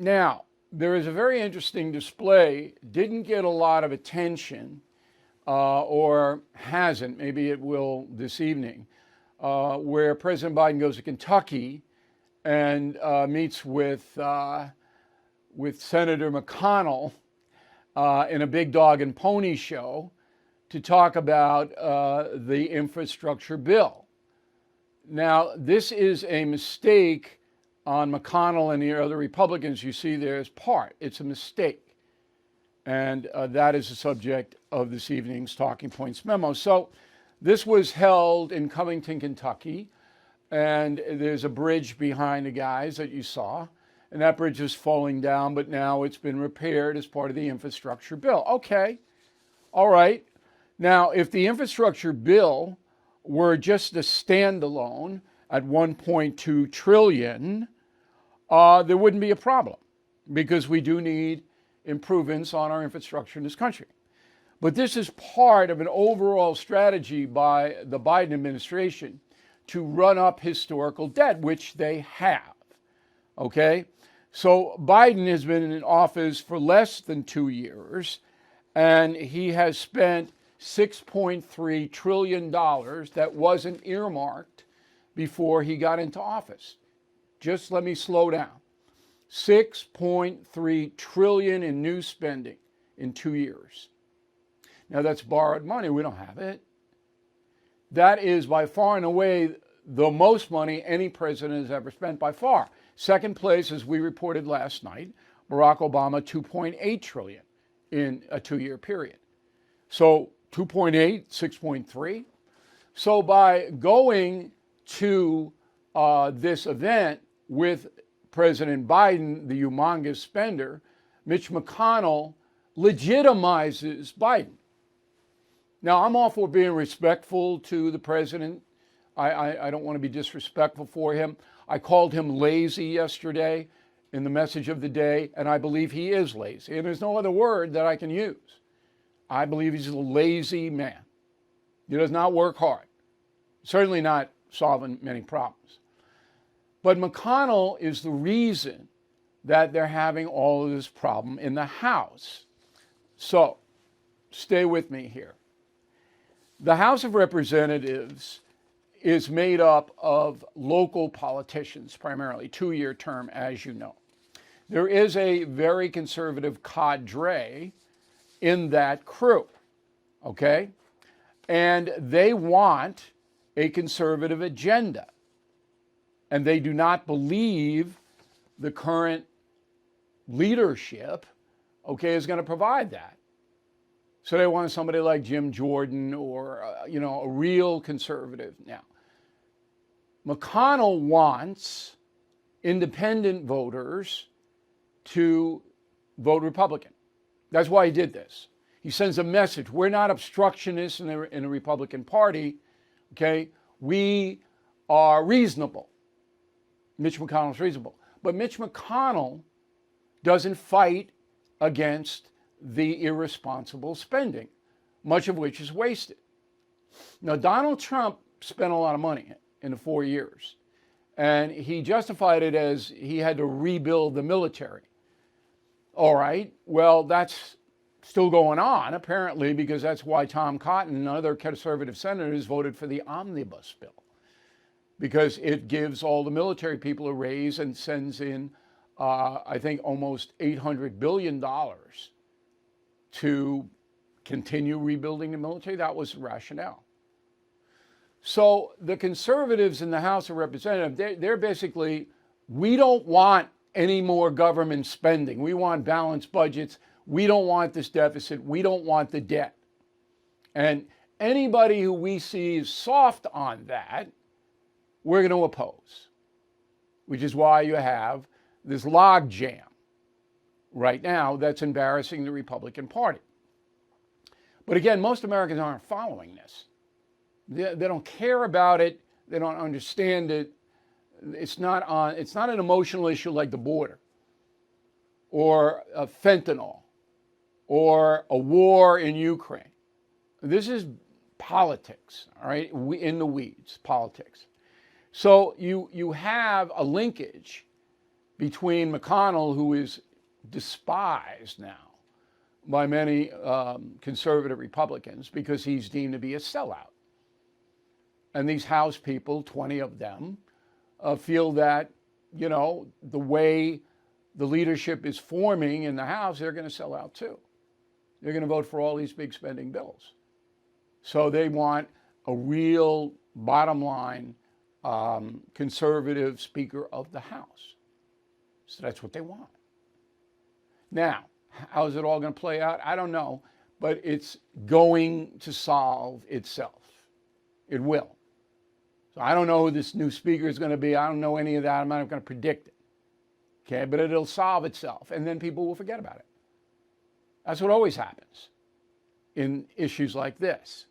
Now, there is a very interesting display, didn't get a lot of attention, or hasn't, maybe it will this evening, where President Biden goes to Kentucky and meets with Senator McConnell in a big dog and pony show to talk about the infrastructure bill. Now, this is a mistake on McConnell and the other Republicans you see there as part. It's a mistake. And that is the subject of this evening's Talking Points memo. So this was held in Covington, Kentucky, and there's a bridge behind the guys that you saw, and that bridge is falling down, but now it's been repaired as part of the infrastructure bill. Okay, all right. Now, if the infrastructure bill were just a standalone at 1.2 trillion, there wouldn't be a problem, because we do need improvements on our infrastructure in this country. But this is part of an overall strategy by the Biden administration to run up historical debt, which they have. Okay? So Biden has been in office for less than 2 years, and he has spent $6.3 trillion that wasn't earmarked before he got into office. Just let me slow down. $6.3 trillion in new spending in 2 years. Now that's borrowed money. We don't have it. That is by far and away the most money any president has ever spent, by far. Second place, as we reported last night, Barack Obama, $2.8 trillion in a 2-year period. So 2.8, 6.3. So by going to this event with President Biden, the humongous spender, Mitch McConnell legitimizes Biden. Now, I'm all for being respectful to the president. I don't want to be disrespectful for him. I called him lazy yesterday in the message of the day, and I believe he is lazy. And there's no other word that I can use. I believe he's a lazy man. He does not work hard. Certainly not solving many problems. But McConnell is the reason that they're having all of this problem in the House. So, stay with me here. The House of Representatives is made up of local politicians, primarily, 2-year term, as you know. There is a very conservative cadre in that crew, okay? And they want a conservative agenda. And they do not believe the current leadership, okay, is going to provide that. So they want somebody like Jim Jordan or, a real conservative. Now, McConnell wants independent voters to vote Republican. That's why he did this. He sends a message. We're not obstructionists in the Republican Party, okay? We are reasonable. Mitch McConnell's reasonable. But Mitch McConnell doesn't fight against the irresponsible spending, much of which is wasted. Now, Donald Trump spent a lot of money in the 4 years, and he justified it as he had to rebuild the military. All right, well, that's still going on, apparently, because that's why Tom Cotton and other conservative senators voted for the omnibus bill, because it gives all the military people a raise and sends in, I think, almost $800 billion to continue rebuilding the military. That was the rationale. So the conservatives in the House of Representatives, they're basically, we don't want any more government spending. We want balanced budgets. We don't want this deficit. We don't want the debt. And anybody who we see is soft on that, we're going to oppose, which is why you have this log jam right now that's embarrassing the Republican Party. But again, most Americans aren't following this. They don't care about it. They don't understand it. It's not an emotional issue like the border or fentanyl or a war in Ukraine. This is politics, all right? In the weeds, politics. So you have a linkage between McConnell, who is despised now by many conservative Republicans because he's deemed to be a sellout. And these House people, 20 of them, feel that, the way the leadership is forming in the House, they're going to sell out too. They're going to vote for all these big spending bills. So they want a real bottom line conservative Speaker of the House. So that's what they want. Now, how is it all going to play out? I don't know, but it's going to solve itself. It will. So I don't know who this new Speaker is going to be. I don't know any of that. I'm not going to predict it. Okay, but it'll solve itself, and then people will forget about it. That's what always happens in issues like this.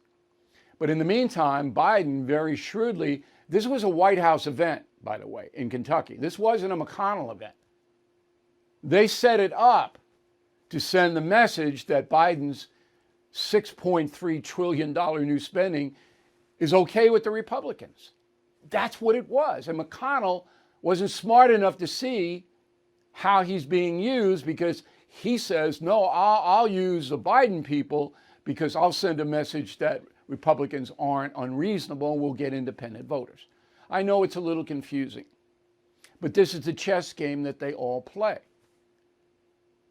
But in the meantime, Biden very shrewdly, this was a White House event, by the way, in Kentucky. This wasn't a McConnell event. They set it up to send the message that Biden's $6.3 trillion new spending is okay with the Republicans. That's what it was. And McConnell wasn't smart enough to see how he's being used, because he says, no, I'll use the Biden people because I'll send a message that Republicans aren't unreasonable and we'll get independent voters. I know it's a little confusing, but this is the chess game that they all play.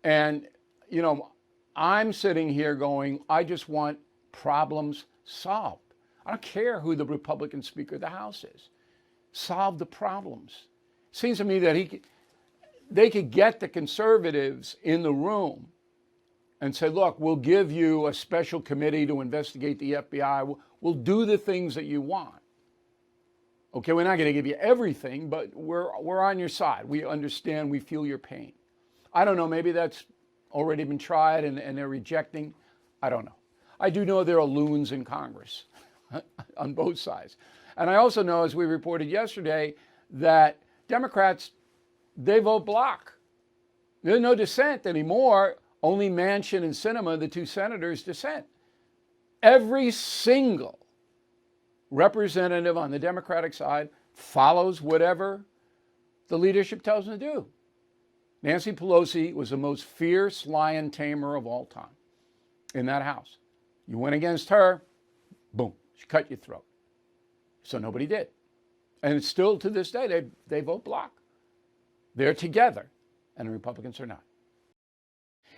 And, I'm sitting here going, I just want problems solved. I don't care who the Republican Speaker of the House is. Solve the problems. It seems to me that they could get the conservatives in the room and say, look, we'll give you a special committee to investigate the FBI. We'll do the things that you want. Okay, we're not going to give you everything, but we're on your side. We understand, we feel your pain. I don't know, maybe that's already been tried and they're rejecting. I don't know. I do know there are loons in Congress on both sides. And I also know, as we reported yesterday, that Democrats, they vote block. There's no dissent anymore. Only Manchin and Sinema, the two senators, dissent. Every single representative on the Democratic side follows whatever the leadership tells them to do. Nancy Pelosi was the most fierce lion tamer of all time in that House. You went against her, boom, she cut your throat. So nobody did. And it's still, to this day, they vote block. They're together, and the Republicans are not.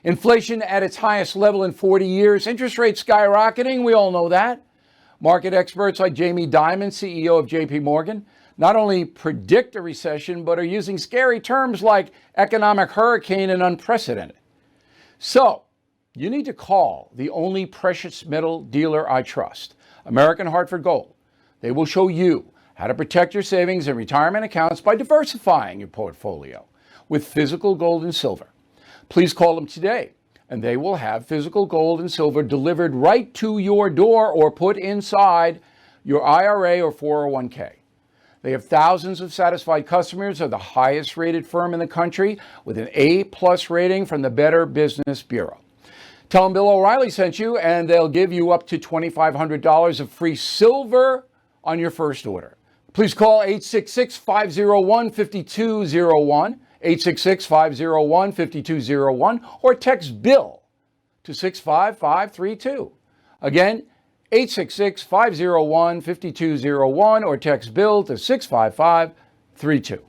Inflation at its highest level in 40 years. Interest rates skyrocketing. We all know that. Market experts like Jamie Dimon, CEO of JP Morgan, not only predict a recession, but are using scary terms like economic hurricane and unprecedented. So, you need to call the only precious metal dealer I trust, American Hartford Gold. They will show you how to protect your savings and retirement accounts by diversifying your portfolio with physical gold and silver. Please call them today, and they will have physical gold and silver delivered right to your door or put inside your IRA or 401k. They have thousands of satisfied customers. They're the highest rated firm in the country with an A+ rating from the Better Business Bureau. Tell them Bill O'Reilly sent you, and they'll give you up to $2,500 of free silver on your first order. Please call 866-501-5201, 866-501-5201, or text BILL to 65532. Again, 866-501-5201, or text BILL to 65532.